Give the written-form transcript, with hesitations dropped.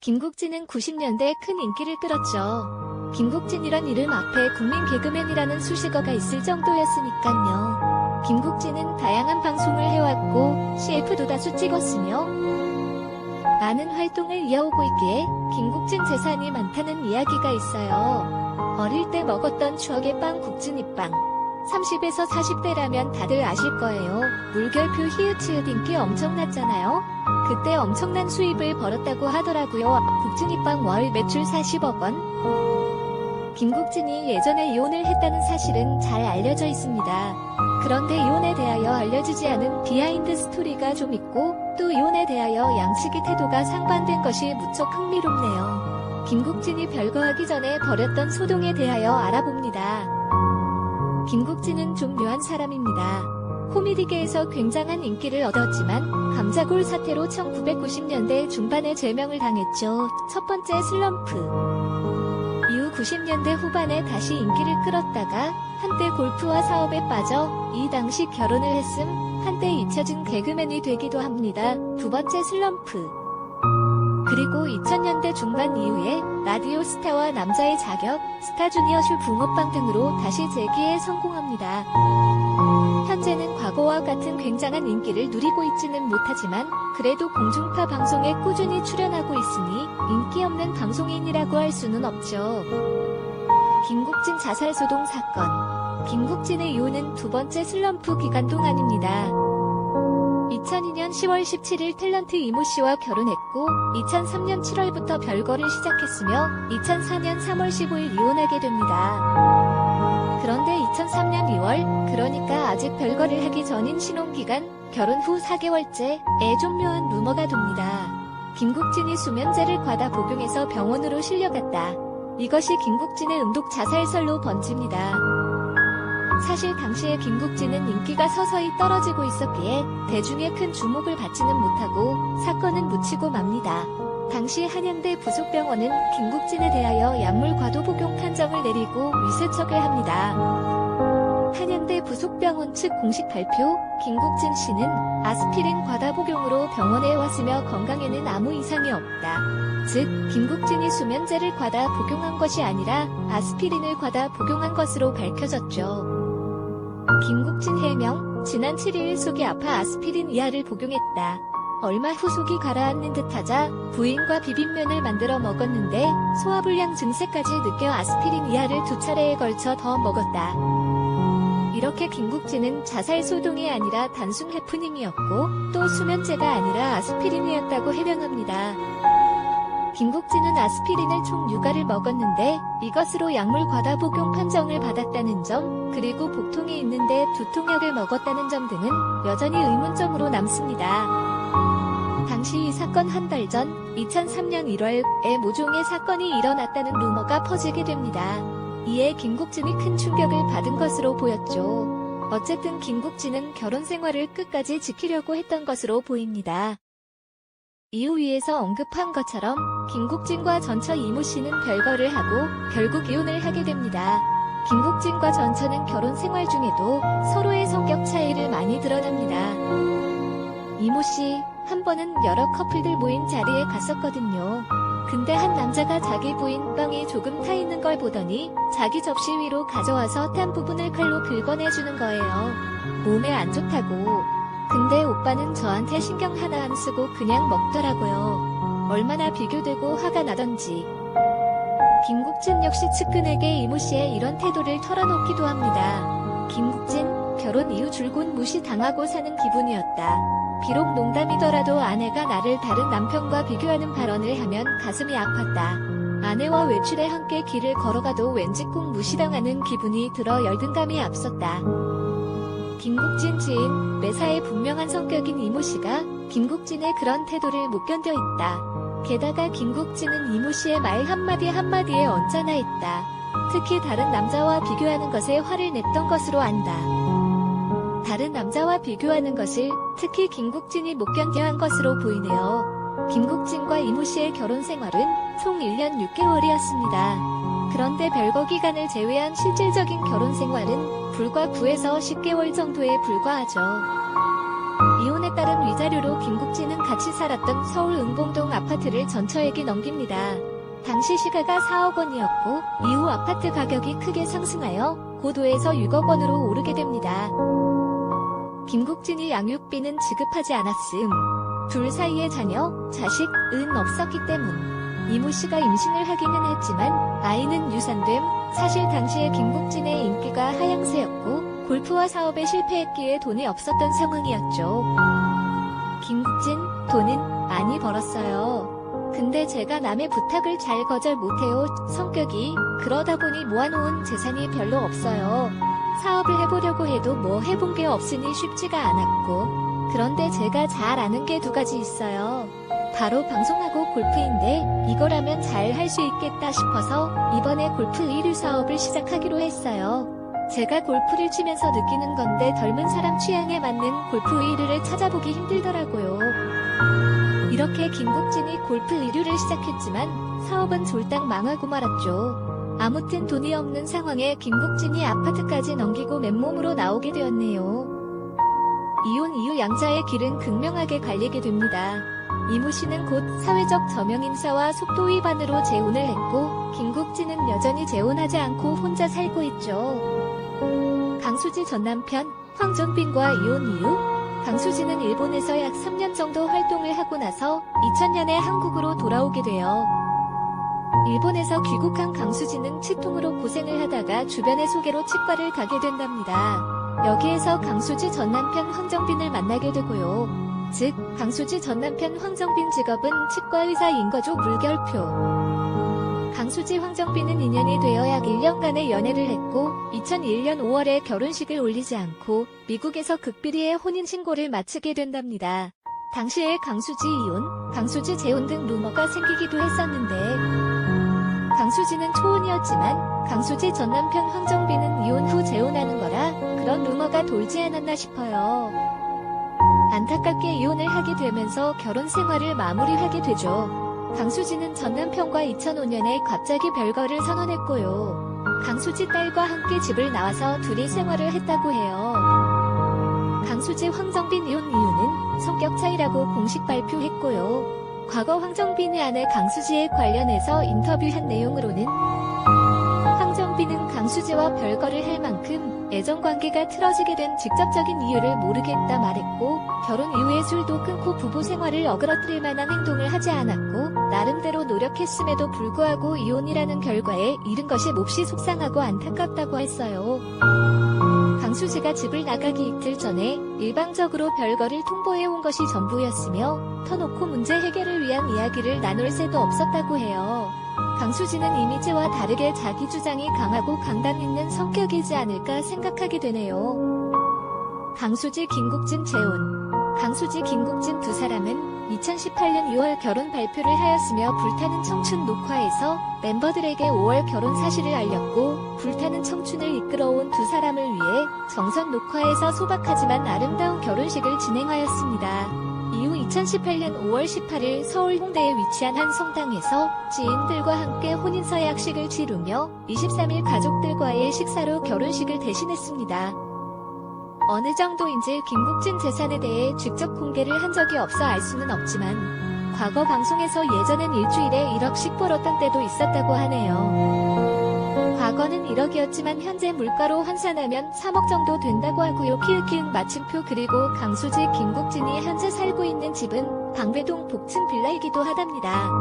김국진은 90년대 큰 인기를 끌었죠. 김국진이란 이름 앞에 국민 개그맨이라는 수식어가 있을 정도였으니깐요. 김국진은 다양한 방송을 해왔고 CF도 다수 찍었으며 많은 활동을 이어오고 있기에 김국진 재산이 많다는 이야기가 있어요. 어릴 때 먹었던 추억의 빵 국진이빵. 30에서 40대라면 다들 아실 거예요. 물결표 히읗히읗 인기 엄청났잖아요. 그때 엄청난 수입을 벌었다고 하더라고요. 국진이빵 월 매출 40억 원. 김국진이 예전에 이혼을 했다는 사실은 잘 알려져 있습니다. 그런데 이혼에 대하여 알려지지 않은 비하인드 스토리가 좀 있고 또 이혼에 대하여 양측의 태도가 상반된 것이 무척 흥미롭네요. 김국진이 별거하기 전에 벌였던 소동에 대하여 알아봅니다. 김국진은 좀 묘한 사람입니다. 코미디계에서 굉장한 인기를 얻었지만 감자골 사태로 1990년대 중반에 제명을 당했죠. 첫 번째 슬럼프. 이후 90년대 후반에 다시 인기를 끌었다가 한때 골프와 사업에 빠져 이 당시 결혼을 했음 한때 잊혀진 개그맨이 되기도 합니다. 두 번째 슬럼프. 그리고 2000년대 중반 이후에 라디오 스타와 남자의 자격, 스타주니어 쇼 붕어빵 등으로 다시 재기에 성공합니다. 현재는 과거와 같은 굉장한 인기를 누리고 있지는 못하지만 그래도 공중파 방송에 꾸준히 출연하고 있으니 인기 없는 방송인이라고 할 수는 없죠. 김국진 자살소동 사건. 김국진의 이혼은 두 번째 슬럼프 기간 동안입니다. 2002년 10월 17일 탤런트 이모씨와 결혼했고 2003년 7월부터 별거를 시작했으며 2004년 3월 15일 이혼하게 됩니다. 그런데 2003년 2월, 그러니까 아직 별거를 하기 전인 신혼기간, 결혼 후 4개월째에 좀 묘한 루머가 돕니다. 김국진이 수면제를 과다 복용해서 병원으로 실려갔다. 이것이 김국진의 음독 자살설로 번집니다. 사실 당시에 김국진은 인기가 서서히 떨어지고 있었기에 대중의 큰 주목을 받지는 못하고 사건은 묻히고 맙니다. 당시 한양대 부속병원은 김국진에 대하여 약물 과도 복용 판정을 내리고 위세척을 합니다. 한양대 부속병원 측 공식 발표, 김국진 씨는 아스피린 과다 복용으로 병원에 왔으며 건강에는 아무 이상이 없다. 즉, 김국진이 수면제를 과다 복용한 것이 아니라 아스피린을 과다 복용한 것으로 밝혀졌죠. 김국진 해명, 지난 7일 속이 아파 아스피린 이하를 복용했다. 얼마 후 속이 가라앉는 듯하자 부인과 비빔면을 만들어 먹었는데 소화불량 증세까지 느껴 아스피린 이하를 2차례에 걸쳐 더 먹었다. 이렇게 김국진은 자살소동이 아니라 단순 해프닝이었고 또 수면제가 아니라 아스피린이었다고 해명합니다. 김국진은 아스피린을 총 6알을 먹었는데 이것으로 약물 과다 복용 판정을 받았다는 점, 그리고 복통이 있는데 두통약을 먹었다는 점 등은 여전히 의문점으로 남습니다. 당시 이 사건 한 달 전 2003년 1월에 모종의 사건이 일어났다는 루머가 퍼지게 됩니다. 이에 김국진이 큰 충격을 받은 것으로 보였죠. 어쨌든 김국진은 결혼 생활을 끝까지 지키려고 했던 것으로 보입니다. 이후 위에서 언급한 것처럼 김국진과 전처 이모씨는 별거를 하고 결국 이혼을 하게 됩니다. 김국진과 전처는 결혼 생활 중에도 서로의 성격 차이를 많이 드러납니다. 이모씨, 한 번은 여러 커플들 모인 자리에 갔었거든요. 근데 한 남자가 자기 부인 빵이 조금 타 있는 걸 보더니 자기 접시 위로 가져와서 탄 부분을 칼로 긁어내주는 거예요. 몸에 안 좋다고. 근데 오빠는 저한테 신경 하나 안 쓰고 그냥 먹더라고요. 얼마나 비교되고 화가 나던지. 김국진 역시 측근에게 이모씨의 이런 태도를 털어놓기도 합니다. 김국진, 결혼 이후 줄곧 무시당하고 사는 기분이었다. 비록 농담이더라도 아내가 나를 다른 남편과 비교하는 발언을 하면 가슴이 아팠다. 아내와 외출에 함께 길을 걸어가도 왠지 꼭 무시당하는 기분이 들어 열등감이 앞섰다. 김국진 지인, 매사에 분명한 성격인 이모씨가 김국진의 그런 태도를 못 견뎌 있다. 게다가 김국진은 이모씨의 말 한마디 한마디에 언짢아 있다. 특히 다른 남자와 비교하는 것에 화를 냈던 것으로 안다. 다른 남자와 비교하는 것을 특히 김국진이 못 견뎌 한 것으로 보이네요. 김국진과 이모씨의 결혼 생활은 총 1년 6개월이었습니다. 그런데 별거 기간을 제외한 실질적인 결혼 생활은 불과 9에서 10개월 정도에 불과하죠. 이혼에 따른 위자료로 김국진은 같이 살았던 서울 응봉동 아파트를 전처에게 넘깁니다. 당시 시가가 4억 원이었고 이후 아파트 가격이 크게 상승하여 고도에서 6억 원으로 오르게 됩니다. 김국진이 양육비는 지급하지 않았음. 둘 사이에 자녀, 자식은 없었기 때문. 이모 씨가 임신을 하기는 했지만 아이는 유산됨. 사실 당시에 김국진의 인기가 하향세였고 골프와 사업에 실패했기에 돈이 없었던 상황이었죠. 김국진, 돈은 많이 벌었어요. 근데 제가 남의 부탁을 잘 거절 못해요. 성격이. 그러다 보니 모아놓은 재산이 별로 없어요. 사업을 해보려고 해도 뭐 해본 게 없으니 쉽지가 않았고. 그런데 제가 잘 아는 게 두 가지 있어요. 바로 방송하고 골프인데 이거라면 잘 할 수 있겠다 싶어서 이번에 골프 1위 사업을 시작하기로 했어요. 제가 골프를 치면서 느끼는 건데 젊은 사람 취향에 맞는 골프 1위를 찾아보기 힘들더라고요. 이렇게 김국진이 골프 1위를 시작했지만 사업은 졸딱 망하고 말았죠. 아무튼 돈이 없는 상황에 김국진이 아파트까지 넘기고 맨몸으로 나오게 되었네요. 이혼 이후 양자의 길은 극명하게 갈리게 됩니다. 이모 씨는 곧 사회적 저명 인사와 속도 위반으로 재혼을 했고 김국진은 여전히 재혼하지 않고 혼자 살고 있죠. 강수지 전 남편 황정빈과 이혼 이후 강수지는 일본에서 약 3년 정도 활동을 하고 나서 2000년에 한국으로 돌아오게 돼요. 일본에서 귀국한 강수지는 치통으로 고생을 하다가 주변의 소개로 치과를 가게 된답니다. 여기에서 강수지 전 남편 황정빈을 만나게 되고요. 즉, 강수지 전 남편 황정빈 직업은 치과의사인 거죠. 물결표. 강수지 황정빈은 인연이 되어 약 1년간의 연애를 했고 2001년 5월에 결혼식을 올리지 않고 미국에서 극비리의 혼인신고를 마치게 된답니다. 당시에 강수지 이혼, 강수지 재혼 등 루머가 생기기도 했었는데 강수지는 초혼이었지만 강수지 전 남편 황정빈은 이혼 후 재혼하는 거라 그런 루머가 돌지 않았나 싶어요. 안타깝게 이혼을 하게 되면서 결혼 생활을 마무리하게 되죠. 강수지는 전 남편과 2005년에 갑자기 별거를 선언했고요. 강수지 딸과 함께 집을 나와서 둘이 생활을 했다고 해요. 강수지 황정빈 이혼 이유는 성격 차이라고 공식 발표했고요. 과거 황정빈의 아내 강수지에 관련해서 인터뷰한 내용으로는 황정빈은 강수지와 별거를 할 만큼 애정관계가 틀어지게 된 직접적인 이유를 모르겠다 말했고 결혼 이후에 술도 끊고 부부 생활을 어그러뜨릴 만한 행동을 하지 않았고 나름대로 노력했음에도 불구하고 이혼이라는 결과에 이른 것이 몹시 속상하고 안타깝다고 했어요. 강수지가 집을 나가기 이틀 전에 일방적으로 별거를 통보해온 것이 전부였으며 터놓고 문제 해결을 위한 이야기를 나눌 새도 없었다고 해요. 강수지는 이미지와 다르게 자기 주장이 강하고 강단 있는 성격이지 않을까 생각하게 되네요. 강수지 김국진 재혼. 강수지 김국진 두 사람은 2018년 6월 결혼 발표를 하였으며 불타는 청춘 녹화에서 멤버들에게 5월 결혼 사실을 알렸고 불타는 청춘을 이끌어온 두 사람을 위해 정선 녹화에서 소박하지만 아름다운 결혼식을 진행하였습니다. 이후 2018년 5월 18일 서울 홍대에 위치한 한 성당에서 지인들과 함께 혼인서약식을 치르며 23일 가족들과의 식사로 결혼식을 대신했습니다. 어느 정도인지 김국진 재산에 대해 직접 공개를 한 적이 없어 알 수는 없지만 과거 방송에서 예전엔 일주일에 1억씩 벌었던 때도 있었다고 하네요. 과거는 1억이었지만 현재 물가로 환산하면 3억 정도 된다고 하고요. 키읔키읔 마침표. 그리고 강수지 김국진이 현재 살고 있는 집은 방배동 복층 빌라이기도 하답니다.